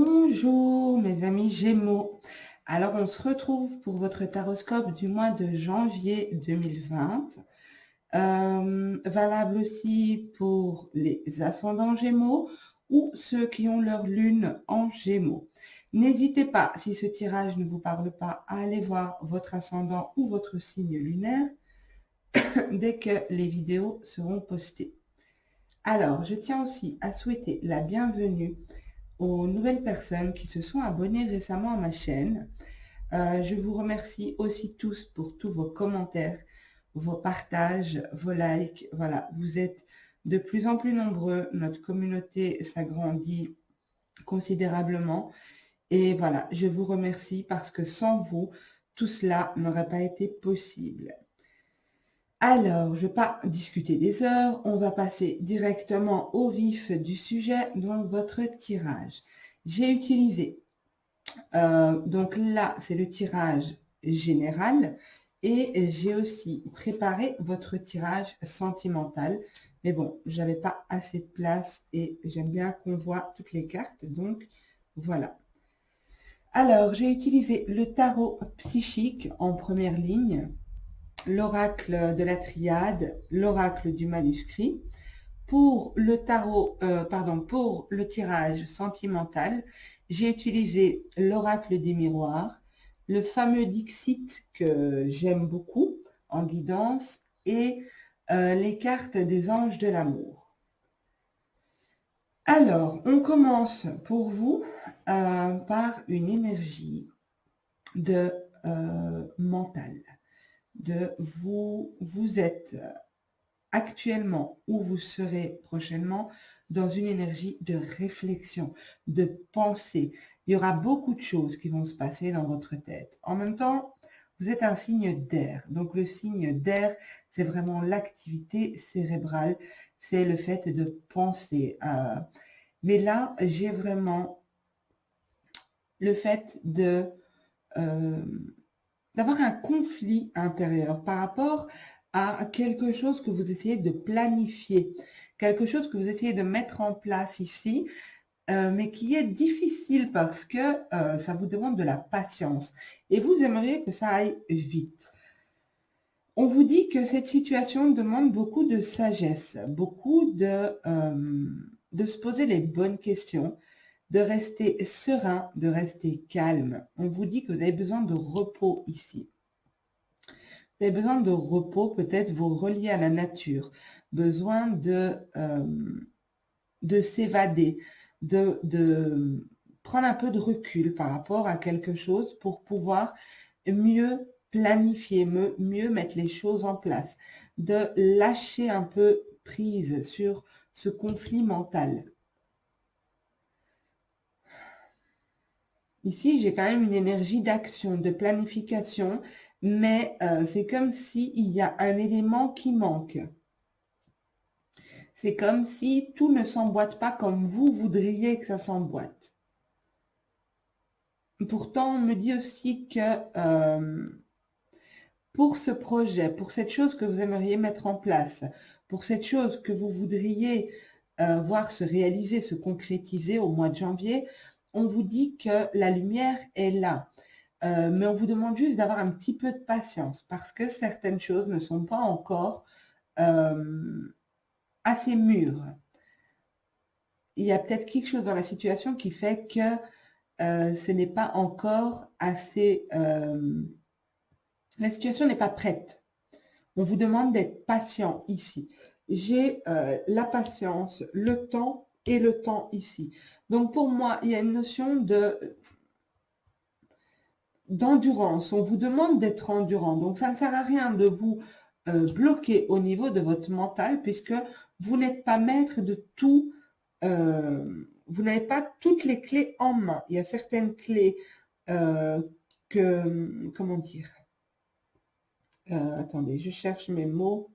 Bonjour mes amis Gémeaux. Alors on se retrouve pour votre taroscope du mois de janvier 2020, valable aussi pour les ascendants Gémeaux ou ceux qui ont leur lune en Gémeaux. N'hésitez pas, si ce tirage ne vous parle pas, à aller voir votre ascendant ou votre signe lunaire dès que les vidéos seront postées. Alors, je tiens aussi à souhaiter la bienvenue aux nouvelles personnes qui se sont abonnées récemment à ma chaîne. Je vous remercie aussi tous pour tous vos commentaires, vos partages, vos likes. Voilà, vous êtes de plus en plus nombreux. Notre communauté s'agrandit considérablement. Et voilà, je vous remercie parce que sans vous, tout cela n'aurait pas été possible. Alors, je ne vais pas discuter des heures, on va passer directement au vif du sujet, donc votre tirage. J'ai utilisé, donc là, c'est le tirage général et j'ai aussi préparé votre tirage sentimental. Mais bon, j'avais pas assez de place et j'aime bien qu'on voit toutes les cartes, donc voilà. Alors, j'ai utilisé le tarot psychique en première ligne, l'oracle de la triade, l'oracle du manuscrit. Pour le tarot, pour le tirage sentimental, j'ai utilisé l'oracle des miroirs, le fameux Dixit que j'aime beaucoup en guidance et les cartes des anges de l'amour. Alors, on commence pour vous par une énergie de mental. Vous êtes actuellement ou vous serez prochainement dans une énergie de réflexion, de pensée. Il y aura beaucoup de choses qui vont se passer dans votre tête. En même temps, vous êtes un signe d'air. Donc le signe d'air, c'est vraiment l'activité cérébrale, c'est le fait de penser. Mais là, j'ai vraiment le fait d'avoir un conflit intérieur par rapport à quelque chose que vous essayez de planifier, quelque chose que vous essayez de mettre en place ici, mais qui est difficile parce que ça vous demande de la patience et vous aimeriez que ça aille vite. On vous dit que cette situation demande beaucoup de sagesse, beaucoup de se poser les bonnes questions, de rester serein, de rester calme. On vous dit que vous avez besoin de repos ici. Vous avez besoin de repos, peut-être vous relier à la nature, besoin de s'évader, de prendre un peu de recul par rapport à quelque chose pour pouvoir mieux planifier, mieux mettre les choses en place, de lâcher un peu prise sur ce conflit mental. Ici, j'ai quand même une énergie d'action, de planification, mais c'est comme s'il y a un élément qui manque. C'est comme si tout ne s'emboîte pas comme vous voudriez que ça s'emboîte. Pourtant, on me dit aussi que pour ce projet, pour cette chose que vous aimeriez mettre en place, pour cette chose que vous voudriez voir se réaliser, se concrétiser au mois de janvier, on vous dit que la lumière est là. Mais on vous demande juste d'avoir un petit peu de patience parce que certaines choses ne sont pas encore assez mûres. Il y a peut-être quelque chose dans la situation qui fait que ce n'est pas encore assez... la situation n'est pas prête. On vous demande d'être patient ici. J'ai la patience, le temps et le temps ici. Donc pour moi, il y a une notion d'endurance. On vous demande d'être endurant. Donc ça ne sert à rien de vous bloquer au niveau de votre mental puisque vous n'êtes pas maître de tout. Vous n'avez pas toutes les clés en main. Il y a certaines clés comment dire, attendez, je cherche mes mots.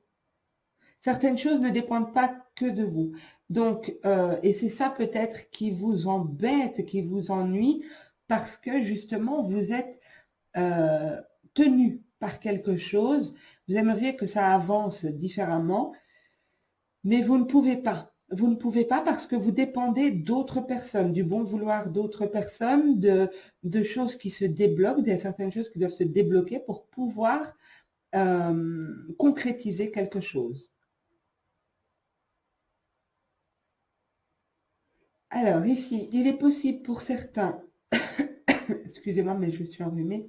Certaines choses ne dépendent pas que de vous. Donc, et c'est ça peut-être qui vous embête, qui vous ennuie, parce que justement, vous êtes tenu par quelque chose. Vous aimeriez que ça avance différemment, mais vous ne pouvez pas. vous ne pouvez pas parce que vous dépendez d'autres personnes, du bon vouloir d'autres personnes, de choses qui se débloquent, de certaines choses qui doivent se débloquer pour pouvoir concrétiser quelque chose. Alors ici, il est possible pour certains, excusez-moi, mais je suis enrhumée.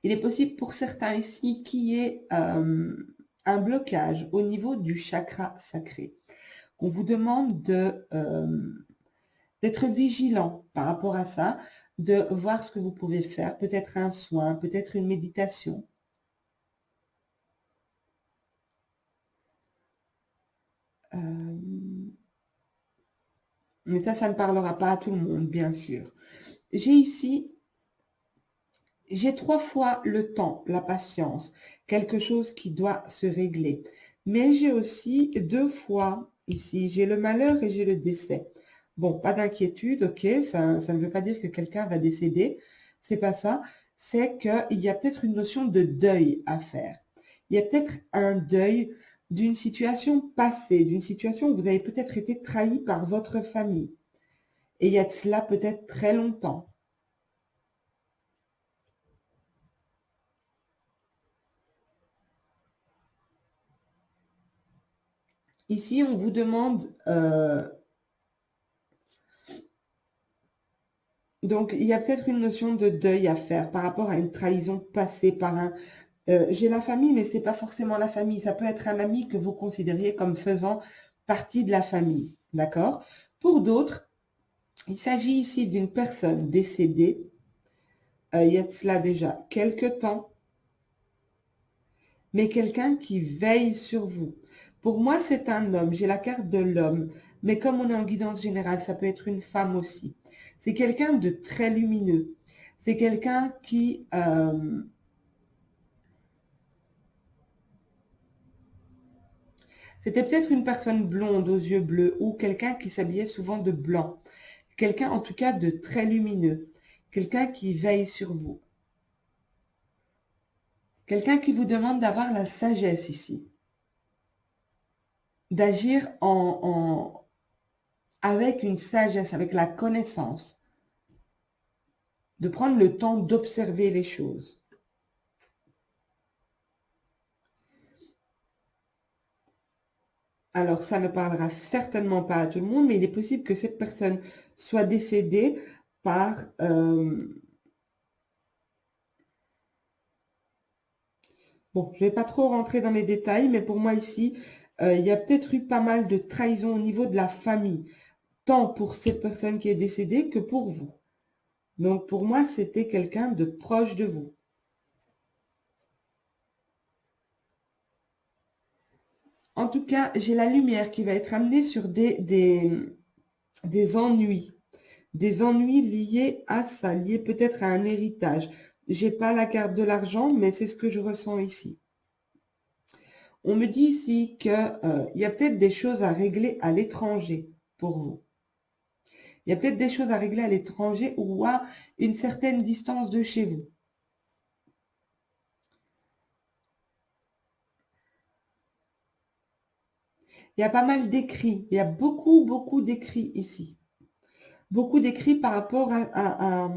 Il est possible pour certains ici qu'il y ait un blocage au niveau du chakra sacré. On vous demande d'être vigilant par rapport à ça, de voir ce que vous pouvez faire, peut-être un soin, peut-être une méditation. Mais ça ne parlera pas à tout le monde, bien sûr. J'ai 3 fois le temps, la patience, quelque chose qui doit se régler. Mais j'ai aussi 2 fois ici, j'ai le malheur et j'ai le décès. Bon, pas d'inquiétude, ok, ça ne veut pas dire que quelqu'un va décéder, c'est pas ça. C'est qu'il y a peut-être une notion de deuil à faire. Il y a peut-être un deuil d'une situation passée, d'une situation où vous avez peut-être été trahi par votre famille. Et il y a de cela peut-être très longtemps. Ici, on vous demande donc, il y a peut-être une notion de deuil à faire par rapport à une trahison passée par un. J'ai la famille, mais c'est pas forcément la famille. Ça peut être un ami que vous considériez comme faisant partie de la famille, d'accord? Pour d'autres, il s'agit ici d'une personne décédée. Il y a de cela déjà quelques temps, mais quelqu'un qui veille sur vous. Pour moi, c'est un homme. J'ai la carte de l'homme, mais comme on est en guidance générale, ça peut être une femme aussi. C'est quelqu'un de très lumineux. C'est quelqu'un qui c'était peut-être une personne blonde aux yeux bleus ou quelqu'un qui s'habillait souvent de blanc. Quelqu'un en tout cas de très lumineux. Quelqu'un qui veille sur vous. Quelqu'un qui vous demande d'avoir la sagesse ici. D'agir avec une sagesse, avec la connaissance. De prendre le temps d'observer les choses. Alors, ça ne parlera certainement pas à tout le monde, mais il est possible que cette personne soit décédée par bon, je ne vais pas trop rentrer dans les détails, mais pour moi ici, il y a peut-être eu pas mal de trahison au niveau de la famille, tant pour cette personne qui est décédée que pour vous. Donc pour moi, c'était quelqu'un de proche de vous. En tout cas, j'ai la lumière qui va être amenée sur des ennuis. Des ennuis liés à ça, liés peut-être à un héritage. J'ai pas la carte de l'argent, mais c'est ce que je ressens ici. On me dit ici qu'il y a peut-être des choses à régler à l'étranger pour vous. Il y a peut-être des choses à régler à l'étranger ou à une certaine distance de chez vous. Il y a pas mal d'écrits. Il y a beaucoup, beaucoup d'écrits ici. Beaucoup d'écrits par rapport à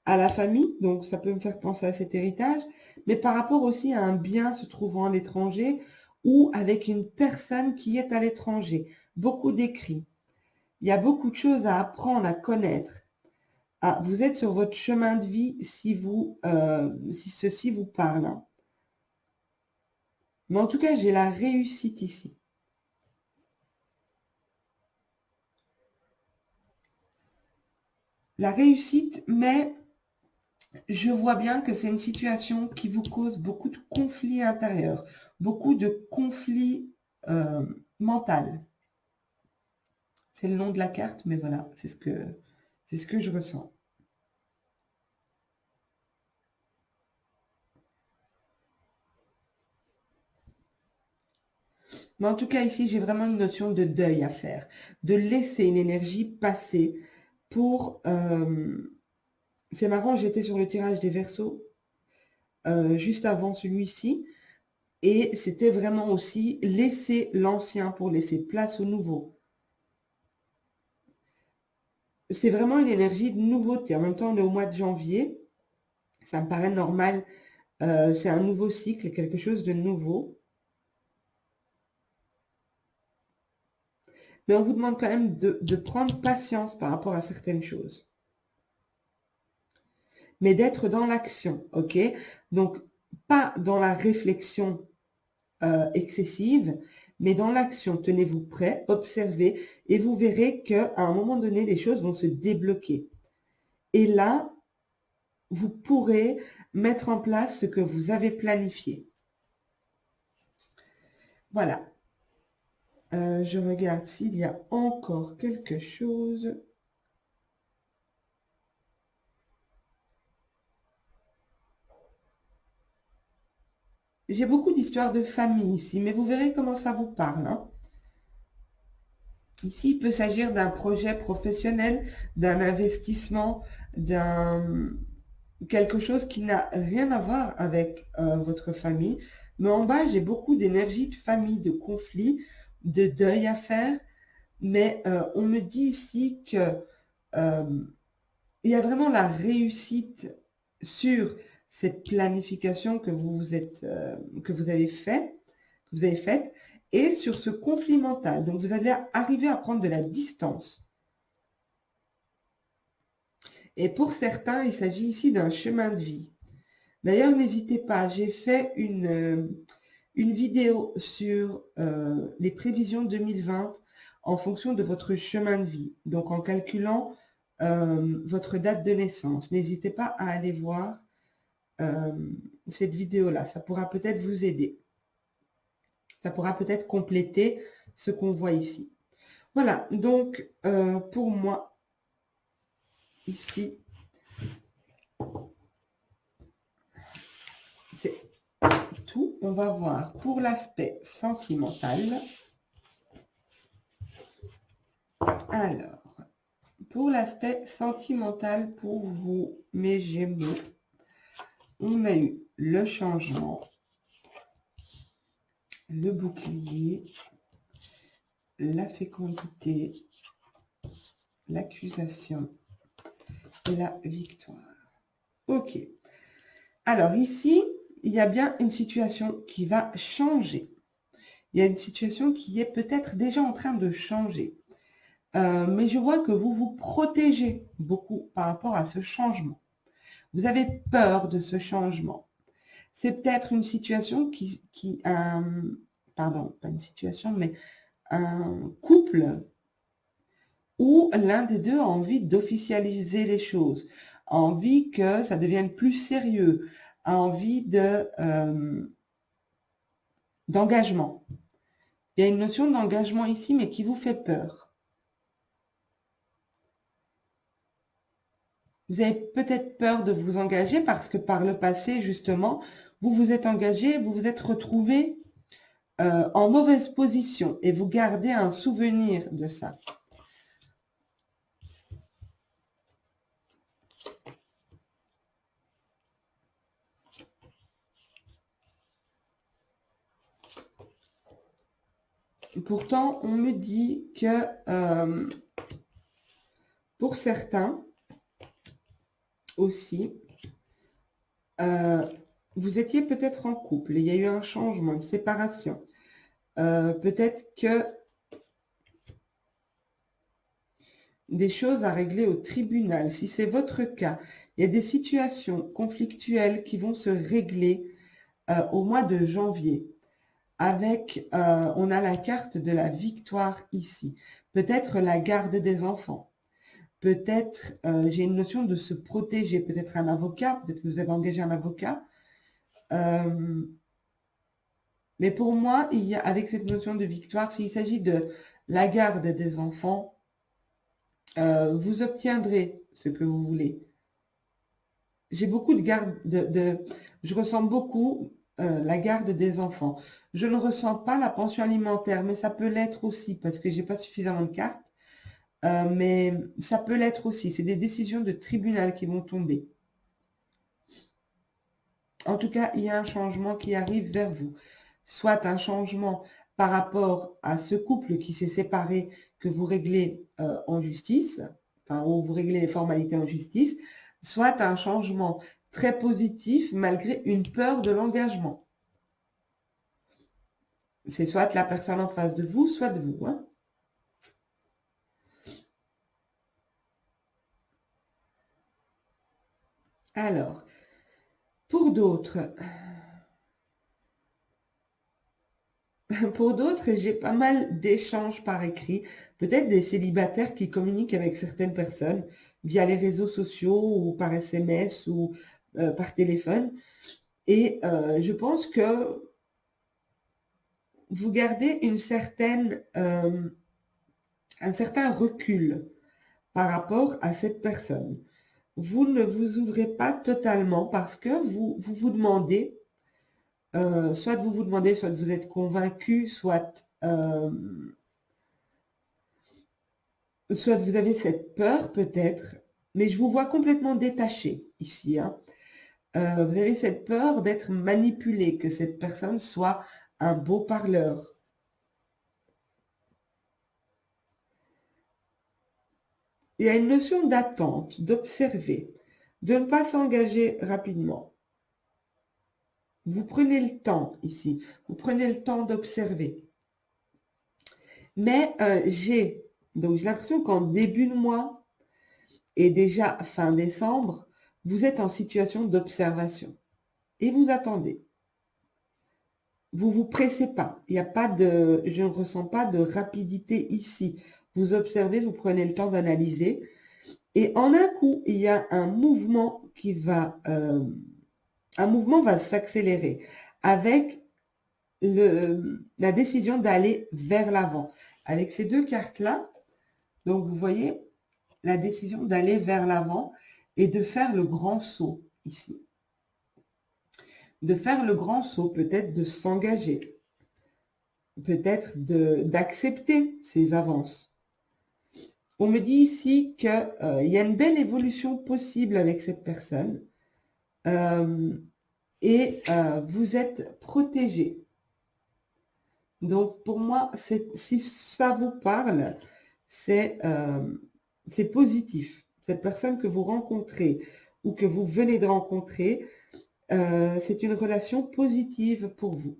la famille. Donc, ça peut me faire penser à cet héritage. Mais par rapport aussi à un bien se trouvant à l'étranger ou avec une personne qui est à l'étranger. Beaucoup d'écrits. Il y a beaucoup de choses à apprendre, à connaître. Ah, vous êtes sur votre chemin de vie si ceci vous parle, hein. Mais en tout cas, j'ai la réussite ici. La réussite, mais je vois bien que c'est une situation qui vous cause beaucoup de conflits intérieurs, beaucoup de conflits mentaux. C'est le nom de la carte, mais voilà, c'est ce que je ressens. Mais en tout cas, ici, j'ai vraiment une notion de deuil à faire, de laisser une énergie passer pour... c'est marrant, j'étais sur le tirage des Verseaux juste avant celui-ci. Et c'était vraiment aussi laisser l'ancien pour laisser place au nouveau. C'est vraiment une énergie de nouveauté. En même temps, on est au mois de janvier. Ça me paraît normal. C'est un nouveau cycle, quelque chose de nouveau. Mais on vous demande quand même de prendre patience par rapport à certaines choses. Mais d'être dans l'action, ok? Donc, pas dans la réflexion excessive, mais dans l'action. Tenez-vous prêt, observez, et vous verrez qu'à un moment donné, les choses vont se débloquer. Et là, vous pourrez mettre en place ce que vous avez planifié. Voilà. Je regarde s'il y a encore quelque chose. J'ai beaucoup d'histoires de famille ici, mais vous verrez comment ça vous parle, hein. Ici, il peut s'agir d'un projet professionnel, d'un investissement, d'un quelque chose qui n'a rien à voir avec votre famille. Mais en bas, j'ai beaucoup d'énergie de famille, de conflit, de deuil à faire. Mais on me dit ici que il y a vraiment la réussite sur cette planification que que vous avez faite, et sur ce conflit mental. Donc, vous allez arriver à prendre de la distance. Et pour certains, il s'agit ici d'un chemin de vie. D'ailleurs, n'hésitez pas, j'ai fait une vidéo sur les prévisions 2020 en fonction de votre chemin de vie. Donc, en calculant votre date de naissance. N'hésitez pas à aller voir cette vidéo-là. Ça pourra peut-être vous aider. Ça pourra peut-être compléter ce qu'on voit ici. Voilà, donc pour moi, ici, c'est tout. On va voir pour l'aspect sentimental. Alors, pour l'aspect sentimental pour vous, mes Gémeaux, on a eu le changement, le bouclier, la fécondité, l'accusation et la victoire. Ok. Alors ici, il y a bien une situation qui va changer. Il y a une situation qui est peut-être déjà en train de changer. Mais je vois que vous vous protégez beaucoup par rapport à ce changement. Vous avez peur de ce changement. C'est peut-être une situation pardon, pas une situation, mais un couple où l'un des deux a envie d'officialiser les choses, a envie que ça devienne plus sérieux, a envie d'engagement. Il y a une notion d'engagement ici, mais qui vous fait peur. Vous avez peut-être peur de vous engager parce que par le passé, justement, vous vous êtes engagé, vous vous êtes retrouvé en mauvaise position et vous gardez un souvenir de ça. Pourtant, on me dit que pour certains aussi, vous étiez peut-être en couple, il y a eu un changement, une séparation. Peut-être que des choses à régler au tribunal. Si c'est votre cas, il y a des situations conflictuelles qui vont se régler au mois de janvier. On a la carte de la victoire ici. Peut-être la garde des enfants. Peut-être, j'ai une notion de se protéger. Peut-être un avocat. Peut-être que vous avez engagé un avocat. Mais pour moi, avec cette notion de victoire, s'il s'agit de la garde des enfants, vous obtiendrez ce que vous voulez. J'ai beaucoup de garde je ressens beaucoup la garde des enfants. Je ne ressens pas la pension alimentaire, mais ça peut l'être aussi parce que j'ai pas suffisamment de cartes. Mais ça peut l'être aussi. C'est des décisions de tribunal qui vont tomber. En tout cas, il y a un changement qui arrive vers vous. soit un changement par rapport à ce couple qui s'est séparé que vous réglez en justice, enfin, où vous réglez les formalités en justice, soit un changement très positif malgré une peur de l'engagement. C'est soit la personne en face de vous, soit de vous. Hein. Alors, pour d'autres, j'ai pas mal d'échanges par écrit, peut-être des célibataires qui communiquent avec certaines personnes via les réseaux sociaux ou par SMS ou par téléphone. Et je pense que vous gardez un certain recul par rapport à cette personne. Vous ne vous ouvrez pas totalement parce que vous demandez, soit vous vous demandez, soit vous êtes convaincu, soit vous avez cette peur peut-être, mais je vous vois complètement détaché ici. Hein. Vous avez cette peur d'être manipulé, que cette personne soit un beau parleur. Il y a une notion d'attente, d'observer, de ne pas s'engager rapidement. Vous prenez le temps ici, vous prenez le temps d'observer. Mais j'ai l'impression qu'en début de mois et déjà fin décembre, vous êtes en situation d'observation et vous attendez. Vous vous pressez pas. Je ne ressens pas de rapidité ici. Vous observez, vous prenez le temps d'analyser. Et en un coup, il y a un mouvement va s'accélérer avec la décision d'aller vers l'avant. Avec ces deux cartes-là, donc vous voyez la décision d'aller vers l'avant et de faire le grand saut ici. De faire le grand saut, peut-être de s'engager, peut-être d'accepter ces avances. On me dit ici qu'il y a une belle évolution possible avec cette personne et vous êtes protégé. Donc pour moi, si ça vous parle, c'est positif. Cette personne que vous rencontrez ou que vous venez de rencontrer, c'est une relation positive pour vous.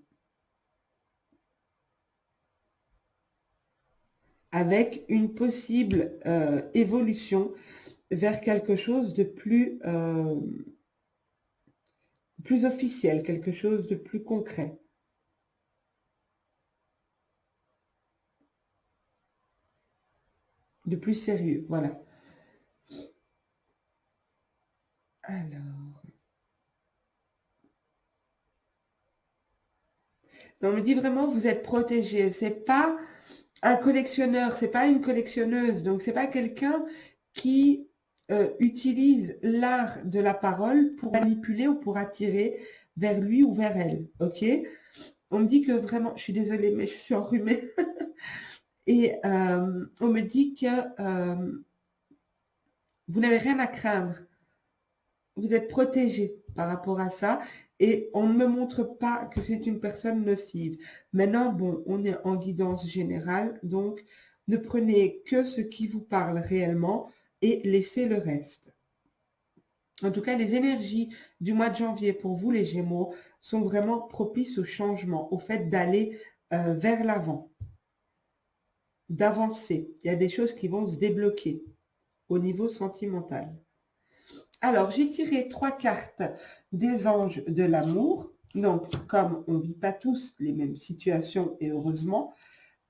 Avec une possible évolution vers quelque chose de plus officiel, quelque chose de plus concret. De plus sérieux, voilà. Alors. On me dit vraiment, vous êtes protégé. C'est pas un collectionneur, c'est pas une collectionneuse. Donc, c'est pas quelqu'un qui utilise l'art de la parole pour manipuler ou pour attirer vers lui ou vers elle. OK? On me dit que vraiment, je suis désolée, mais je suis enrhumée. Et on me dit que vous n'avez rien à craindre. Vous êtes protégé par rapport à ça et on ne me montre pas que c'est une personne nocive. Maintenant, bon, on est en guidance générale, donc ne prenez que ce qui vous parle réellement et laissez le reste. En tout cas, les énergies du mois de janvier pour vous, les Gémeaux, sont vraiment propices au changement, au fait d'aller vers l'avant, d'avancer. Il y a des choses qui vont se débloquer au niveau sentimental. Alors, j'ai tiré 3 cartes des anges de l'amour. Donc, comme on ne vit pas tous les mêmes situations, et heureusement,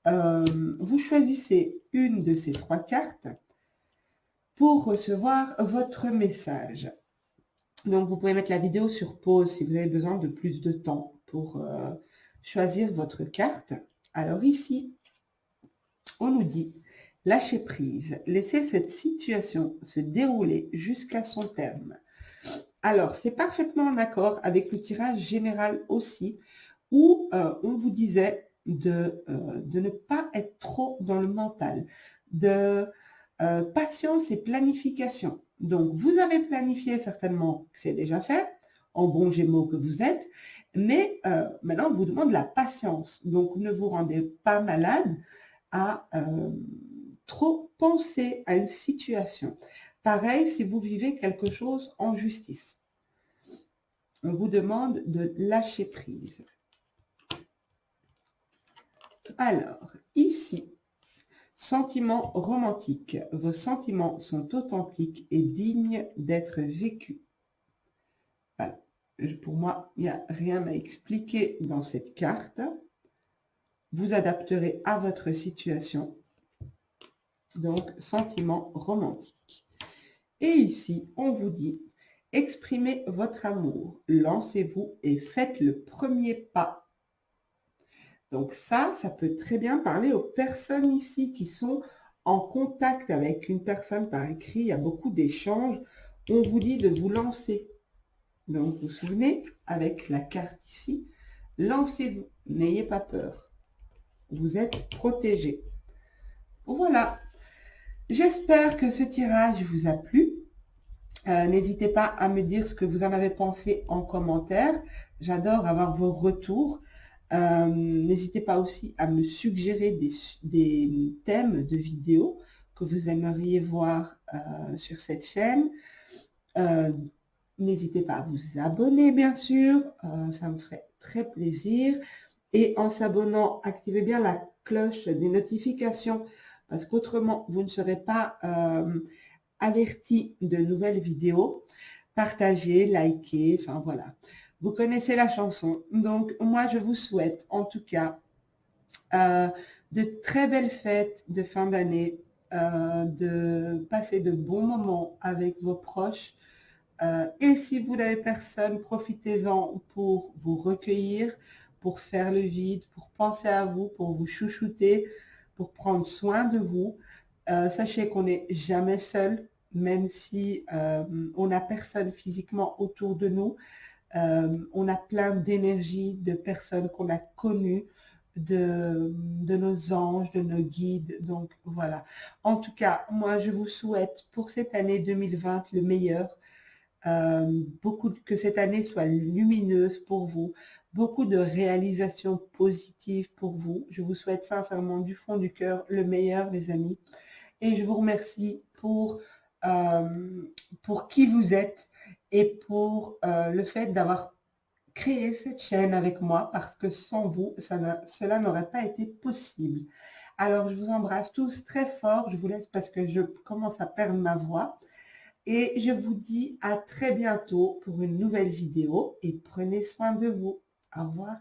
vous choisissez une de ces 3 cartes pour recevoir votre message. Donc, vous pouvez mettre la vidéo sur pause si vous avez besoin de plus de temps pour choisir votre carte. Alors ici, on nous dit « Lâchez prise, laissez cette situation se dérouler jusqu'à son terme. » Alors, c'est parfaitement en accord avec le tirage général aussi, où on vous disait de ne pas être trop dans le mental, de patience et planification. Donc, vous avez planifié certainement que c'est déjà fait, en bon Gémeaux que vous êtes. Mais maintenant, on vous demande la patience. Donc, ne vous rendez pas malade à trop penser à une situation. Pareil, si vous vivez quelque chose en justice, on vous demande de lâcher prise. Alors, ici, sentiments romantiques. Vos sentiments sont authentiques et dignes d'être vécus. Voilà. Pour moi, il n'y a rien à expliquer dans cette carte. Vous adapterez à votre situation. Donc, sentiments romantiques. Et ici, on vous dit, exprimez votre amour, lancez-vous et faites le premier pas. Donc ça peut très bien parler aux personnes ici qui sont en contact avec une personne par écrit. Il y a beaucoup d'échanges. On vous dit de vous lancer. Donc, vous vous souvenez, avec la carte ici, lancez-vous, n'ayez pas peur. Vous êtes protégé. Voilà. J'espère que ce tirage vous a plu. N'hésitez pas à me dire ce que vous en avez pensé en commentaire. J'adore avoir vos retours. N'hésitez pas aussi à me suggérer des thèmes de vidéos que vous aimeriez voir sur cette chaîne. N'hésitez pas à vous abonner, bien sûr. Ça me ferait très plaisir. Et en s'abonnant, activez bien la cloche des notifications parce qu'autrement, vous ne serez pas averti de nouvelles vidéos. Partagez, likez, enfin voilà. Vous connaissez la chanson. Donc, moi, je vous souhaite en tout cas de très belles fêtes de fin d'année, de passer de bons moments avec vos proches. Et si vous n'avez personne, profitez-en pour vous recueillir, pour faire le vide, pour penser à vous, pour vous chouchouter, pour prendre soin de vous. Sachez qu'on n'est jamais seul, même si on n'a personne physiquement autour de nous. On a plein d'énergie, de personnes qu'on a connues, de nos anges, de nos guides. Donc voilà. En tout cas, moi, je vous souhaite pour cette année 2020 le meilleur. Que cette année soit lumineuse pour vous, beaucoup de réalisations positives pour vous. Je vous souhaite sincèrement du fond du cœur le meilleur, les amis. Et je vous remercie pour qui vous êtes et pour le fait d'avoir créé cette chaîne avec moi parce que sans vous, cela n'aurait pas été possible. Alors, je vous embrasse tous très fort. Je vous laisse parce que je commence à perdre ma voix. Et je vous dis à très bientôt pour une nouvelle vidéo et prenez soin de vous. Au revoir.